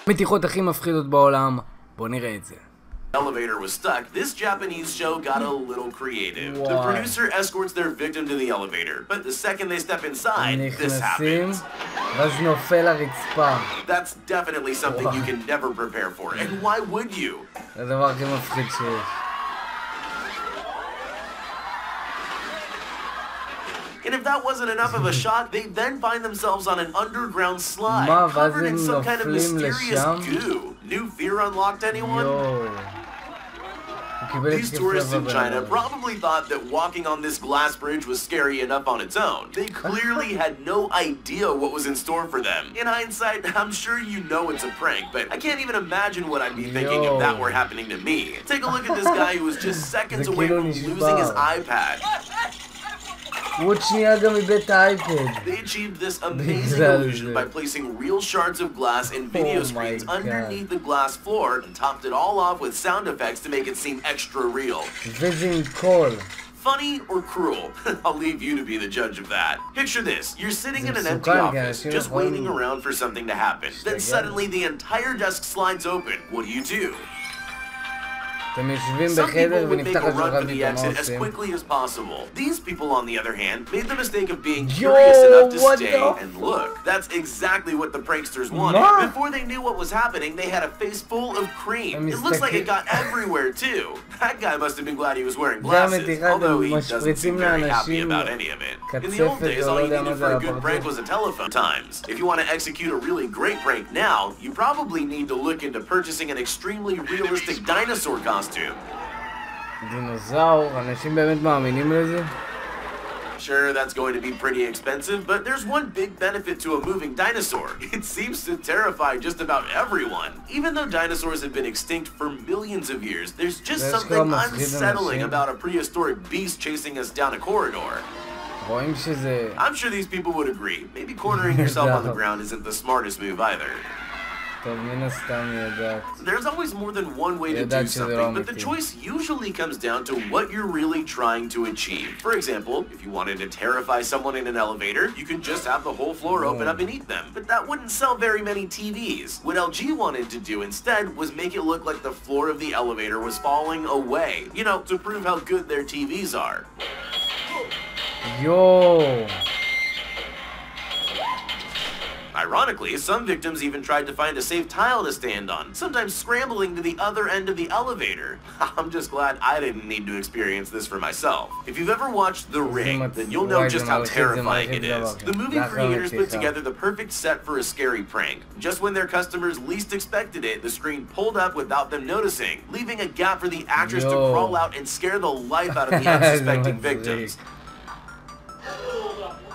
מתיחות הכי מפחידות בעולם, בוא נראה את זה. Elevator was stuck, this Japanese show got a little creative. The producer escorts their victim to the elevator, but the second they step inside, this happens. ואז נופל לרצפה. That's definitely something you can never prepare for, and why would you? זה הדבר הכי מפחיד שיש. And if that wasn't enough of a shock, they then find themselves on an underground slide, covered in some kind of mysterious goo. New fear unlocked, anyone? These tourists in China probably thought that walking on this glass bridge was scary enough on its own. They clearly had no idea what was in store for them. In hindsight, I'm sure you know it's a prank, but I can't even imagine what I'd be thinking if that were happening to me. Take a look at this guy who was just seconds away from losing his iPad. They achieved this amazing illusion by placing real shards of glass and video screens underneath the glass floor and topped it all off with sound effects to make it seem extra real. Funny or cruel? I'll leave you to be the judge of that. Picture this. You're sitting in an empty office, just waiting around for something to happen. Then suddenly the entire desk slides open. What do? אתם יושבים בחדר ונפתח השולחן פתאום, מה עושים? as quickly as possible. These people, on the other hand, made the mistake of being curious enough to stay and look. That's exactly what the pranksters wanted. Before they knew what was happening, they had a face full of cream. It looks like it got everywhere too. That guy must have been glad he was wearing glasses, although he doesn't seem very happy about any of it. In the old days, all you needed for a good prank was a telephone. Times. If you want to execute a really great prank now, you probably need to look into purchasing an extremely realistic dinosaur costume. דינוזאור, אנשים באמת מאמינים לזה? Sure, that's going to be pretty expensive, but there's one big benefit to a moving dinosaur. It seems to terrify just about everyone. Even though dinosaurs have been extinct for millions of years, there's just something unsettling about a prehistoric beast chasing us down a corridor. I'm sure these people would agree. Maybe cornering yourself on the ground isn't the smartest move either. There's always more than one way to do something, but the choice usually comes down to what you're really trying to achieve. For example, if you wanted to terrify someone in an elevator, you could just have the whole floor open up and eat them. But that wouldn't sell very many TVs. What LG wanted to do instead was make it look like the floor of the elevator was falling away. You know, to prove how good their TVs are. Ironically, some victims even tried to find a safe tile to stand on, sometimes scrambling to the other end of the elevator. I'm just glad I didn't need to experience this for myself. If you've ever watched The Ring, then you'll know just how terrifying it is. The movie creators put together the perfect set for a scary prank. Just when their customers least expected it, the screen pulled up without them noticing, leaving a gap for the actress to crawl out and scare the life out of the unsuspecting victims.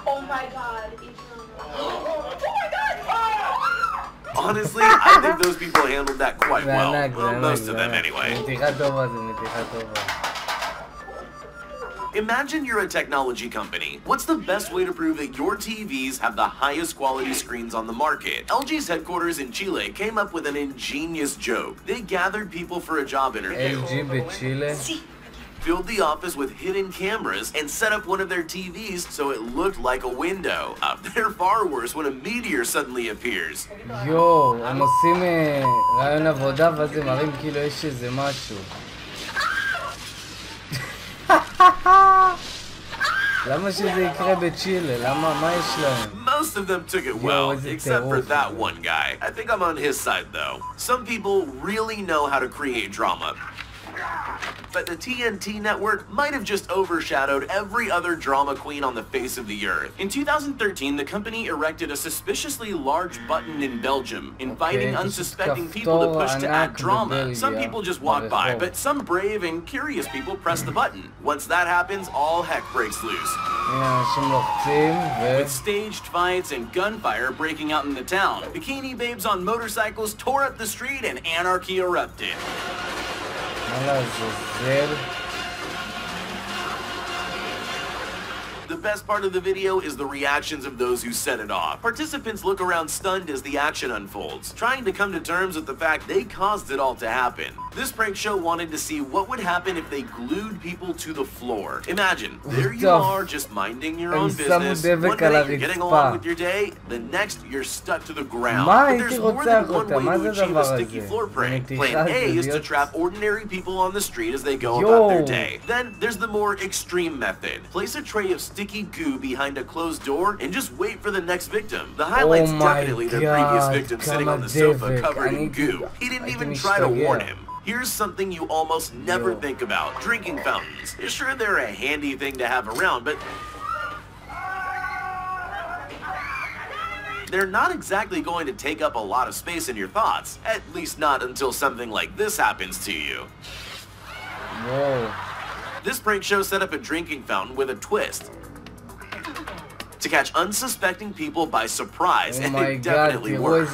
Oh my god. Honestly, I think those people handled that quite well. Most of them, anyway. Imagine you're a technology company. What's the best way to prove that your TVs have the highest quality screens on the market? LG's headquarters in Chile came up with an ingenious joke. They gathered people for a job interview. Filled the office with hidden cameras and set up one of their TVs so it looked like a window. They're far worse when a meteor suddenly appears. הם עושים רעיון עבודה ואז הם מראים כאילו יש איזה משהו. למה שזה יקרה בצ'ילה? למה? מה יש להם? Most of them took it well, except for that one guy. I think I'm on his side though. Some people really know how to create drama. But the TNT network might have just overshadowed every other drama queen on the face of the earth. In 2013, the company erected a suspiciously large button in Belgium, inviting unsuspecting people to push to add drama. Some people just walk by, but some brave and curious people press the button. Once that happens, all heck breaks loose. With staged fights and gunfire breaking out in the town, bikini babes on motorcycles tore up the street and anarchy erupted. The best part of the video is the reactions of those who set it off. Participants look around stunned as the action unfolds, trying to come to terms with the fact they caused it all to happen. This prank show wanted to see what would happen if they glued people to the floor. Imagine, there you are just minding your own business. One day you're getting along with your day, the next you're stuck to the ground. But there's more than one way to achieve a sticky floor prank. Plan A is to trap ordinary people on the street as they go about their day. Then there's the more extreme method. Place a tray of sticky goo behind a closed door and just wait for the next victim. The highlight's definitely their previous victim sitting on the sofa covered in goo. He didn't even try to warn him. Here's something you almost never think about. Drinking fountains. Sure, they're a handy thing to have around, but they're not exactly going to take up a lot of space in your thoughts. At least not until something like this happens to you. Whoa. This prank show set up a drinking fountain with a twist to catch unsuspecting people by surprise, and it definitely worked.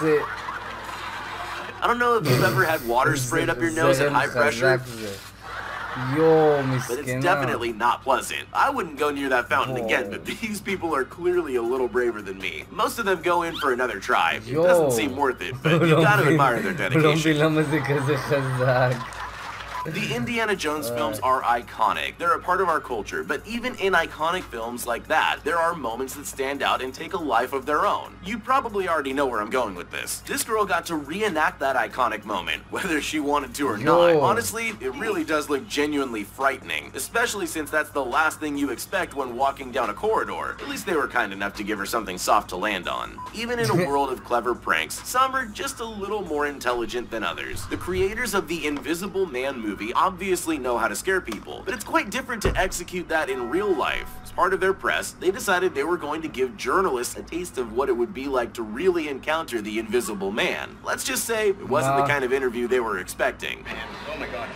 I don't know if you've ever had water sprayed up your nose at high pressure, but it's definitely not pleasant. I wouldn't go near that fountain again, but these people are clearly a little braver than me. Most of them go in for another try. It doesn't seem worth it, but you gotta admire their dedication. The Indiana Jones films are iconic. They're a part of our culture, but even in iconic films like that, there are moments that stand out and take a life of their own. You probably already know where I'm going with this. This girl got to reenact that iconic moment, whether she wanted to or not. Honestly, it really does look genuinely frightening, especially since that's the last thing you expect when walking down a corridor. At least they were kind enough to give her something soft to land on. Even in a world of clever pranks, some are just a little more intelligent than others. The creators of the Invisible Man movie obviously know how to scare people, but it's quite different to execute that in real life. As part of their press, they decided they were going to give journalists a taste of what it would be like to really encounter the Invisible Man. Let's just say it wasn't the kind of interview they were expecting. Oh my god.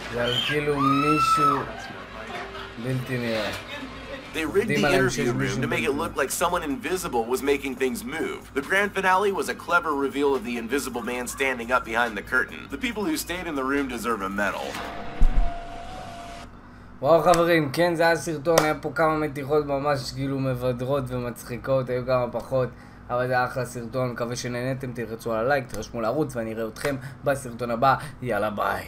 They rigged the interview room to make it look like someone invisible was making things move. The grand finale was a clever reveal of the Invisible Man standing up behind the curtain. The people who stayed in the room deserve a medal. וואו חברים, כן, זה היה סרטון, היה פה כמה מתיחות ממש כאילו מבדרות ומצחיקות, היו כמה פחות, אבל זה היה אחלה סרטון, מקווה שנהנתם, תלחצו על הלייק, תרשמו לערוץ ואני אראה אתכם בסרטון הבא, יאללה ביי.